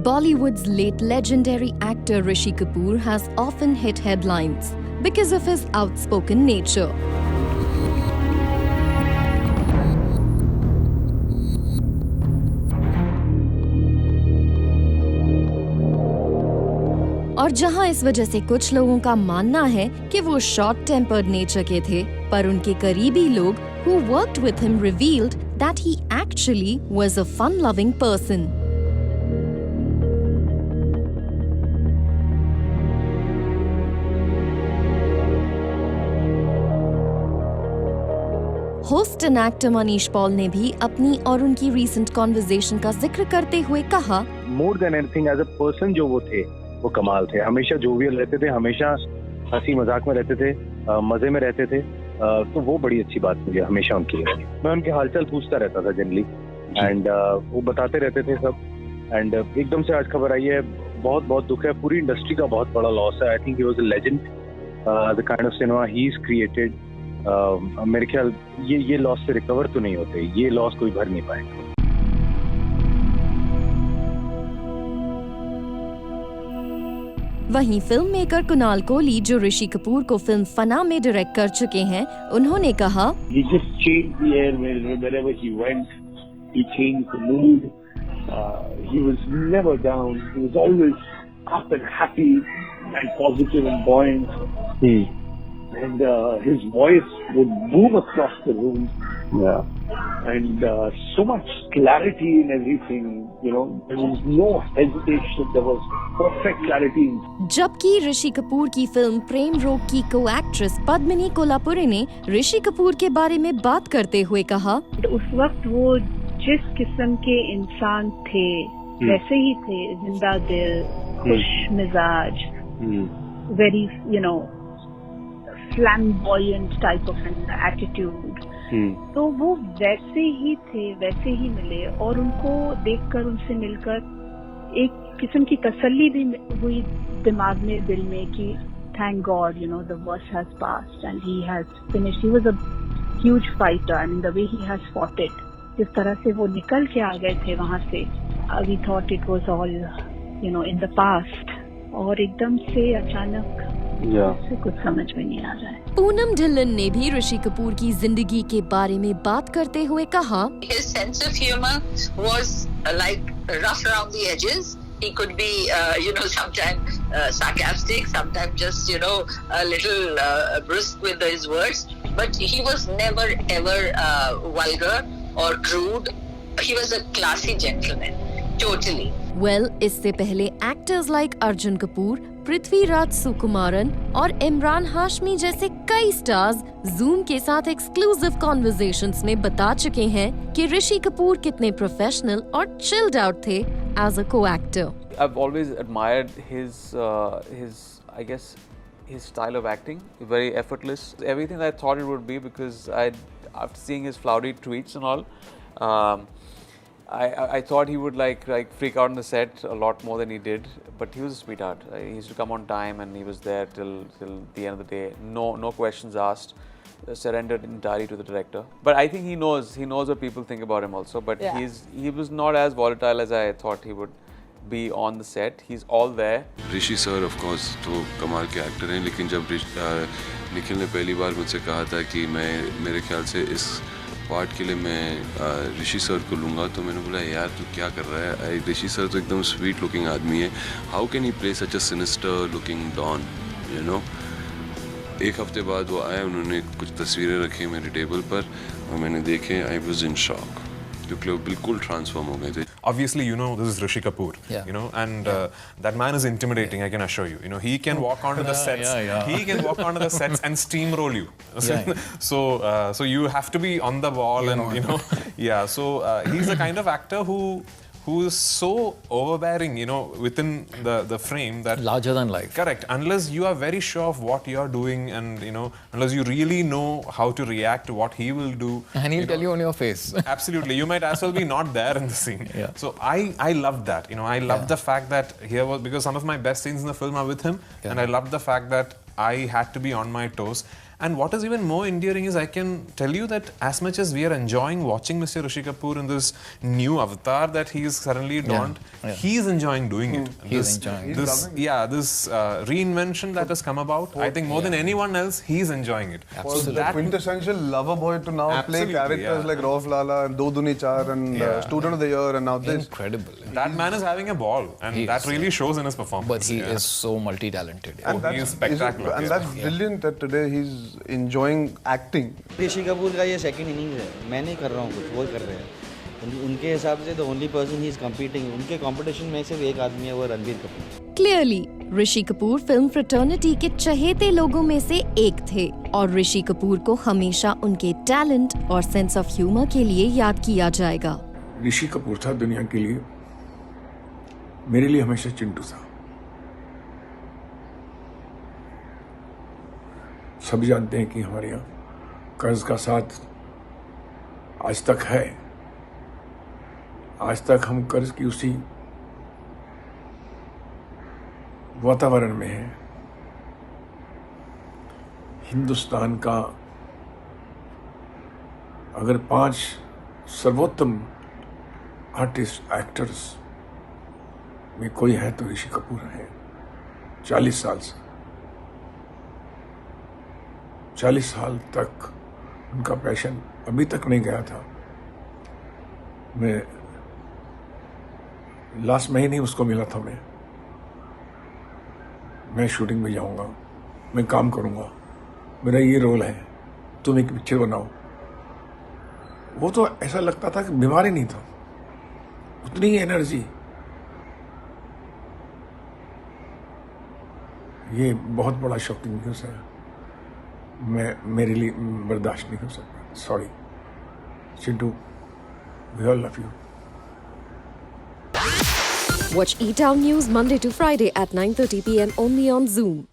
Bollywood's late legendary actor Rishi Kapoor has often hit headlines because of his outspoken nature. और जहां इस वजह से कुछ लोगों का मानना है कि वो शॉर्ट टेम्पर्ड नेचर के थे, पर उनके करीबी लोग who worked with him revealed that he actually was a fun-loving person. Host and actor Manish Paul ने भी अपनी और उनकी रीसेंट कॉन्वर्सेशन का जिक्र करते हुए कहा, more than anything as a person जो वो थे वो कमाल थे, हमेशा जोवियल रहते थे, हमेशा हंसी मजाक में रहते थे, मजे में रहते थे, तो वो बड़ी अच्छी बात मुझे हमेशा उनकी लगी। मैं उनके हालचाल पूछता रहता था जनरली एंड वो बताते रहते थे सब एंड एकदम से आज खबर आई है, बहुत बहुत दुख है, पूरी इंडस्ट्री का बहुत बड़ा लॉस है। I think he was a legend, the kind of cinema he is created. मेरे ख्याल ये लॉस से रिकवर तो नहीं होते, ये लॉस कोई भर नहीं पाएगा। वहीं फिल्म मेकर कुणाल कोहली जो ऋषि कपूर को फिल्म फना में डायरेक्ट कर चुके हैं, उन्होंने कहा, He just changed the air wherever he went. He changed the mood. He was never down. He was always up and happy and positive and buoyant. And his voice would boom across the room. Yeah. And so much clarity in everything, you know, there was no hesitation, there was perfect clarity. जबकि ऋषि कपूर की film प्रेम रोग की को-एक्ट्रेस पद्मिनी कोल्हापुरी ने ऋषि कपूर के बारे में बात करते हुए कहा, उस वक्त वो जिस किस्म के इंसान थे वैसे ही थे, जिंदा दिल, खुश मिजाज, very, you know, flamboyant type of an attitude. तो वो वैसे ही थे, वैसे ही मिले और उनको देखकर, उनसे मिलकर एक किस्म की तसल्ली भी हुई दिमाग में, दिल में कि thank God, you know, the worst has passed and he has finished. He was a huge fighter and the way he has fought it, जिस तरह से वो निकल के आ गए थे वहाँ से, we thought it was all, you know, in the past. और एकदम से अचानक से कुछ समझ में नहीं आ रहा है। पूनम ढिल्लन ने भी ऋषि कपूर की जिंदगी के बारे में बात करते हुए कहा, His sense of humor was like rough around the edges. He could be, you know, sometimes sarcastic, sometimes just, you know, a little brusque with his words. But he was never ever vulgar or crude. He was a classy gentleman, totally. Well, इससे पहले actors like Arjun Kapoor, Prithviraj Sukumaran और इमरान हाशमी जैसे कई stars zoom के साथ exclusive conversations में बता चुके हैं कि ऋषि कपूर कितने प्रोफेशनल और चिल्ड आउट थे as a co-actor. I've always admired his I guess his style of acting, very effortless. Everything I thought it would be, because after seeing his flowery tweets and all, I thought he would like freak out on the set a lot more than he did, but he was a sweetheart. He used to come on time and he was there till the end of the day. No questions asked. Surrendered entirely to the director. But I think he knows what people think about him also. But yeah, he was not as volatile as I thought he would be on the set. He's all there. Rishi sir of course तो कमाल के actor हैं, लेकिन जब निखिल ने पहली बार मुझसे कहा था कि मेरे ख्याल से इस पार्ट के लिए मैं ऋषि सर को लूँगा, तो मैंने बोला यार तू क्या कर रहा है, ऋषि सर तो एकदम स्वीट लुकिंग आदमी है, how can he play such a sinister looking don, you know. एक हफ्ते बाद वो आए, उन्होंने कुछ तस्वीरें रखी मेरे टेबल पर और मैंने देखे, आई वाज इन शॉक, क्योंकि वो बिल्कुल ट्रांसफॉर्म हो गए थे। Obviously, you know, this is Rishi Kapoor, you know, and that man is intimidating, I can assure you. You know, he can walk onto the sets, he can walk onto the sets and steamroll you. So you have to be on the ball and, you know, so he's the kind of actor who is so overbearing, you know, within the frame that... Larger than life. Correct. Unless you are very sure of what you're doing and, you know, unless you really know how to react to what he will do. And he'll tell you on your face. Absolutely. You might as well be not there in the scene. So I loved that. You know, I loved the fact that here was, because some of my best scenes in the film are with him. And I loved the fact that I had to be on my toes. And what is even more endearing is I can tell you that as much as we are enjoying watching Mr. Rishi Kapoor in this new avatar that he is suddenly donned, he's enjoying doing it. He's enjoying it. This reinvention that has come about, I think more than anyone else, he's enjoying it. For the quintessential lover boy to now play characters like Rauf Lala and Do Duni Char and Student of the Year and now this. Incredible. That man is having a ball, and that really shows in his performance. But he is so multi-talented. And he is spectacular. And that's brilliant that today he's enjoying acting. Rishi Kapoor का ये second innings है, मैं नहीं कर रहा हूँ कुछ, वो कर रहे हैं। उनके हिसाब से the only person he is competing, उनके कंपटीशन में सिर्फ एक आदमी है, वो Ranbir Kapoor. Clearly Rishi Kapoor film fraternity के चहेते लोगों में से एक थे और ऋषि कपूर को हमेशा उनके टैलेंट और सेंस ऑफ ह्यूमर के लिए याद किया जाएगा। ऋषि कपूर था दुनिया के लिए, मेरे लिए हमेशा चिंटू था। सभी जानते हैं कि हमारे यहाँ कर्ज का साथ आज तक है। आज तक हम कर्ज की उसी वातावरण में हैं। हिंदुस्तान का अगर 5 सर्वोत्तम आर्टिस्ट एक्टर्स में कोई है तो ऋषि कपूर है। 40 साल से 40 साल तक उनका पैशन अभी तक नहीं गया था। मैं लास्ट महीने उसको मिला था। मैं शूटिंग में जाऊंगा, मैं काम करूंगा, मेरा ये रोल है, तुम एक पिक्चर बनाओ। वो तो ऐसा लगता था कि बीमार ही नहीं था, उतनी ही एनर्जी। ये बहुत बड़ा शॉकिंग न्यूज़ है, मेरे लिए बर्दाश्त नहीं हो सकता। Sorry Chintu, we all love you. Watch E-Town News Monday to Friday at 9:30 p.m. only on Zoom.